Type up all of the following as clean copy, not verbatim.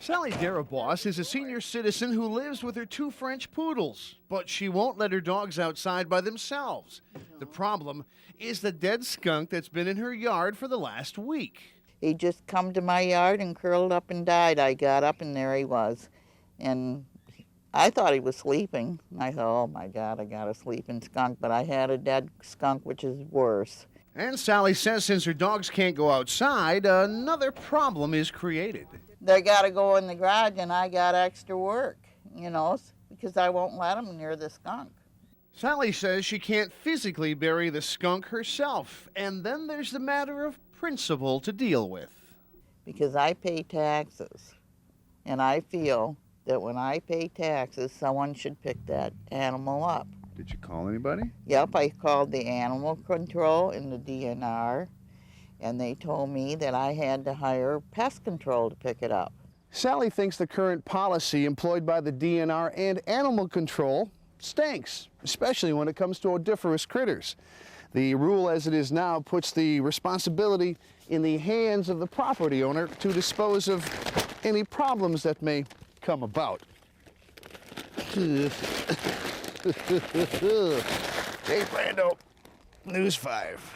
Sally Darabos is a senior citizen who lives with her 2 French poodles, but she won't let her dogs outside by themselves. The problem is the dead skunk that's been in her yard for the last week. He just come to my yard and curled up and died. I got up and there he was. And I thought he was sleeping. I thought, oh my God, I got a sleeping skunk, but I had a dead skunk, which is worse. And Sally says since her dogs can't go outside, another problem is created. They got to go in the garage and I got extra work, because I won't let them near the skunk. Sally says she can't physically bury the skunk herself, and then there's the matter of principle to deal with. Because I pay taxes, and I feel that when I pay taxes, someone should pick that animal up. Did you call anybody? Yep, I called the animal control and the DNR, and they told me that I had to hire pest control to pick it up. Sally thinks the current policy employed by the DNR and animal control stinks, especially when it comes to odoriferous critters. The rule as it is now puts the responsibility in the hands of the property owner to dispose of any problems that may come about. Jay Brandow, News 5.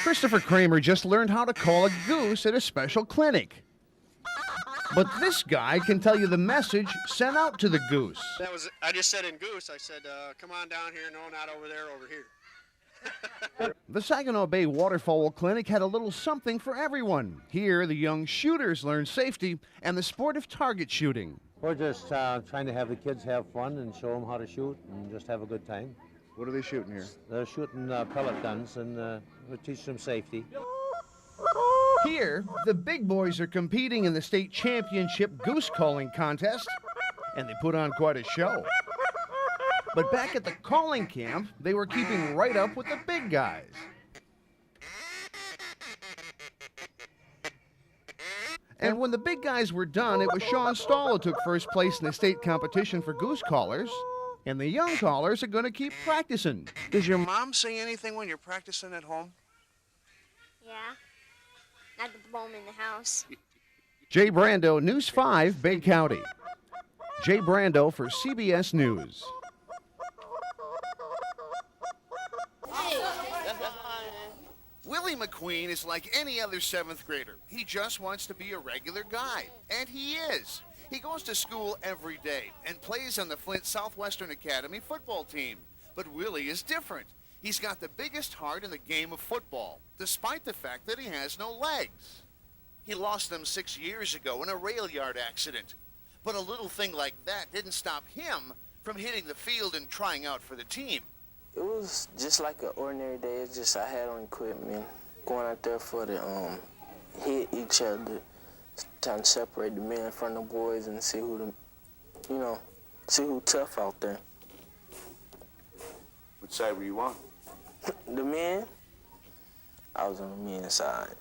Christopher Kramer just learned how to call a goose at a special clinic. But this guy can tell you the message sent out to the goose. I just said in goose, I said, come on down here, no, not over there, over here. The Saginaw Bay Waterfowl Clinic had a little something for everyone. Here, the young shooters learn safety and the sport of target shooting. We're just trying to have the kids have fun and show them how to shoot and just have a good time. What are they shooting here? They're shooting pellet guns, and we teach them safety. Here, the big boys are competing in the state championship goose calling contest, and they put on quite a show. But back at the calling camp, they were keeping right up with the big guys. And when the big guys were done, it was Sean Stahl who took first place in the state competition for goose callers. And the young callers are going to keep practicing. Does your mom say anything when you're practicing at home? Yeah. Not at the moment in the house. Jay Brandow, News 5, Bay County. Jay Brandow for CBS News. Willie McQueen is like any other 7th grader. He just wants to be a regular guy, and he is. He goes to school every day and plays on the Flint Southwestern Academy football team. But Willie is different. He's got the biggest heart in the game of football, despite the fact that he has no legs. He lost them 6 years ago in a rail yard accident. But a little thing like that didn't stop him from hitting the field and trying out for the team. It was just like an ordinary day. It's just I had on equipment, going out there for the hit each other, trying to separate the men from the boys and see who see who tough out there. Which side were you on? The men? I was on the men's side.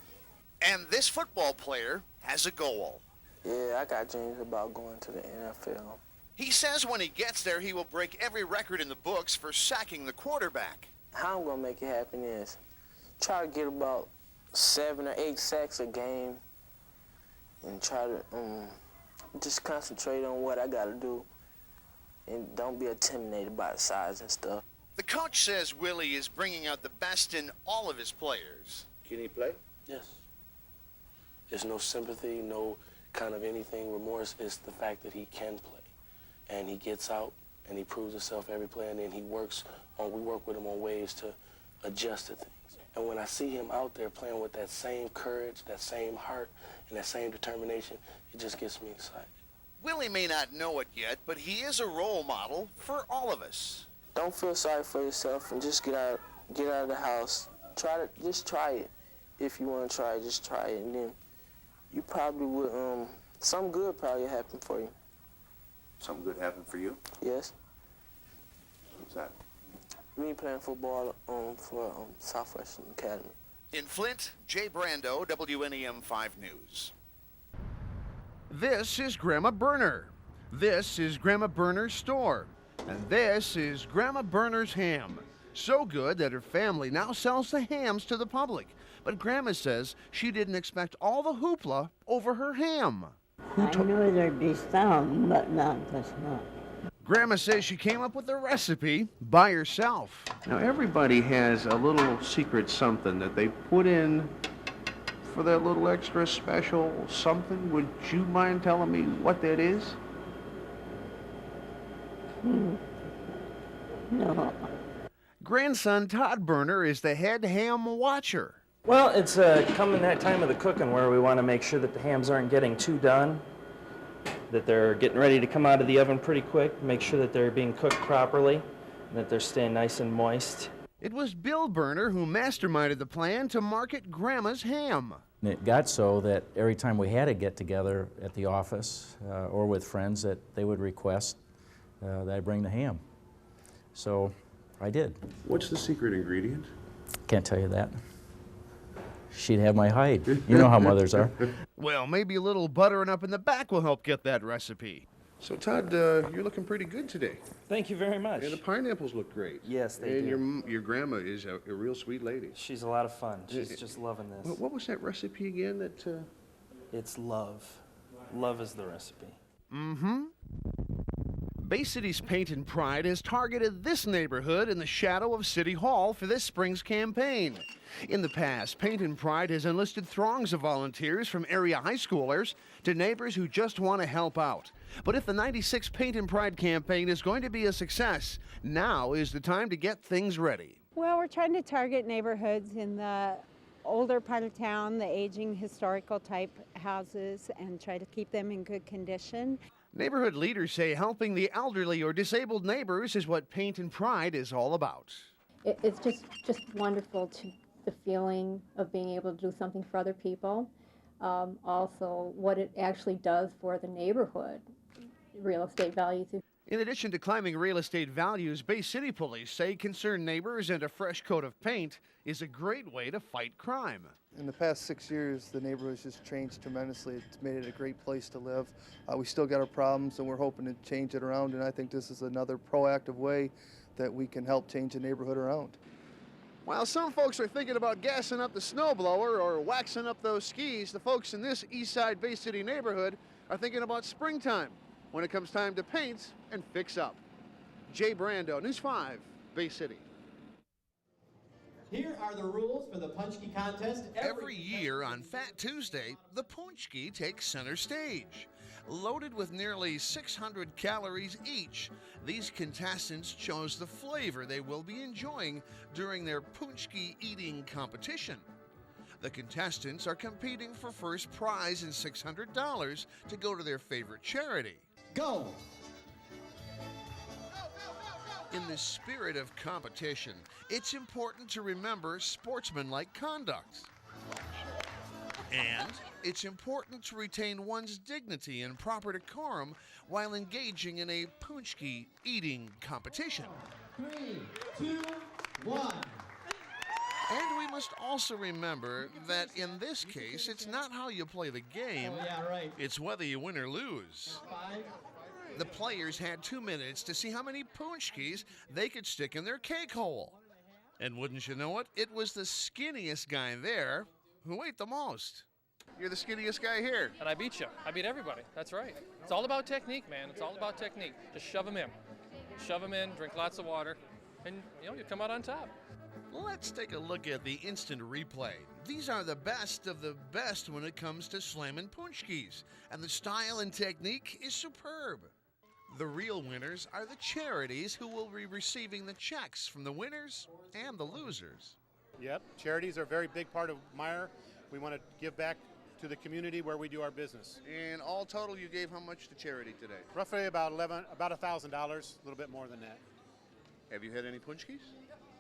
And this football player has a goal. Yeah, I got dreams about going to the NFL. He says when he gets there, he will break every record in the books for sacking the quarterback. How I'm gonna make it happen is try to get about 7 or 8 sacks a game and try to just concentrate on what I gotta do and don't be intimidated by the size and stuff. The coach says Willie is bringing out the best in all of his players. Can he play? Yes. There's no sympathy, no kind of anything remorse. It's the fact that he can play. And he gets out and he proves himself every play, and then we work with him on ways to adjust to things. And when I see him out there playing with that same courage, that same heart, and that same determination, it just gets me excited. Willie may not know it yet, but he is a role model for all of us. Don't feel sorry for yourself and just get out of the house. Just try it. If you want to try it, just try it, and then you probably would. Something good probably happen for you. Something good happened for you? Yes. What's that? Me playing football for Southwestern Academy. In Flint, Jay Brandow, WNEM 5 News. This is Grandma Burner. This is Grandma Burner's store. And this is Grandma Burner's ham. So good that her family now sells the hams to the public. But Grandma says she didn't expect all the hoopla over her ham. I knew there'd be some, but not this much. Grandma says she came up with the recipe by herself. Now everybody has a little secret something that they put in for that little extra special something. Would you mind telling me what that is? No. Grandson Todd Berner is the head ham watcher. Well, it's coming that time of the cooking where we want to make sure that the hams aren't getting too done, that they're getting ready to come out of the oven pretty quick, make sure that they're being cooked properly, and that they're staying nice and moist. It was Bill Berner who masterminded the plan to market Grandma's ham. And it got so that every time we had a get-together at the office or with friends, that they would request that I bring the ham. So I did. What's the secret ingredient? Can't tell you that. She'd have my hide. You know how mothers are. Well, maybe a little buttering up in the back will help get that recipe. So Todd, you're looking pretty good today. Thank you very much. And the pineapples look great. Yes, they and do. your grandma is a real sweet lady. She's a lot of fun. She's just loving this. What was that recipe again? That It's love. Love is the recipe. Mm-hmm. Bay City's Paint and Pride has targeted this neighborhood in the shadow of City Hall for this spring's campaign. In the past, Paint and Pride has enlisted throngs of volunteers from area high schoolers to neighbors who just want to help out. But if the 96 Paint and Pride campaign is going to be a success, now is the time to get things ready. Well, we're trying to target neighborhoods in the older part of town, the aging historical type houses, and try to keep them in good condition. Neighborhood leaders say helping the elderly or disabled neighbors is what Paint and Pride is all about. It's just wonderful, the feeling of being able to do something for other people. Also, what it actually does for the neighborhood, real estate values. In addition to climbing real estate values, Bay City police say concerned neighbors and a fresh coat of paint is a great way to fight crime. In the past 6 years, the neighborhood's just changed tremendously. It's made it a great place to live. We still got our problems, and we're hoping to change it around, and I think this is another proactive way that we can help change the neighborhood around. While some folks are thinking about gassing up the snowblower or waxing up those skis, the folks in this East Side Bay City neighborhood are thinking about springtime when it comes time to paint and fix up. Jay Brandow, News 5, Bay City. Here are the rules for the Punchki contest. Every year on Fat Tuesday, the Punchki takes center stage. Loaded with nearly 600 calories each, these contestants chose the flavor they will be enjoying during their Punchki eating competition. The contestants are competing for first prize and $600 to go to their favorite charity. Go! In the spirit of competition, it's important to remember sportsmanlike conduct. And it's important to retain one's dignity and proper decorum while engaging in a Punchki eating competition. 3, 2, 1. And we must also remember that in this case, it's not how you play the game, it's whether you win or lose. The players had 2 minutes to see how many Punchkis they could stick in their cake hole. And wouldn't you know it, it was the skinniest guy there who ate the most. You're the skinniest guy here. And I beat you. I beat everybody. That's right. It's all about technique, man. It's all about technique. Just shove them in. Shove them in, drink lots of water, and you come out on top. Let's take a look at the instant replay. These are the best of the best when it comes to slamming Punchkis, and the style and technique is superb. The real winners are the charities who will be receiving the checks from the winners and the losers. Yep, charities are a very big part of Meyer. We want to give back to the community where we do our business. And all total, you gave how much to charity today? Roughly about $1,000, a little bit more than that. Have you had any Punchkis?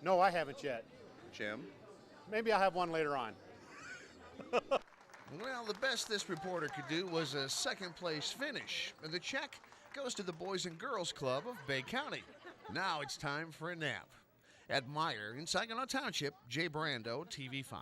No, I haven't yet. Jim? Maybe I'll have one later on. Well, the best this reporter could do was a second place finish, and the check goes to the Boys and Girls Club of Bay County. Now it's time for a nap. At Meyer in Saginaw Township, Jay Brandow, TV5.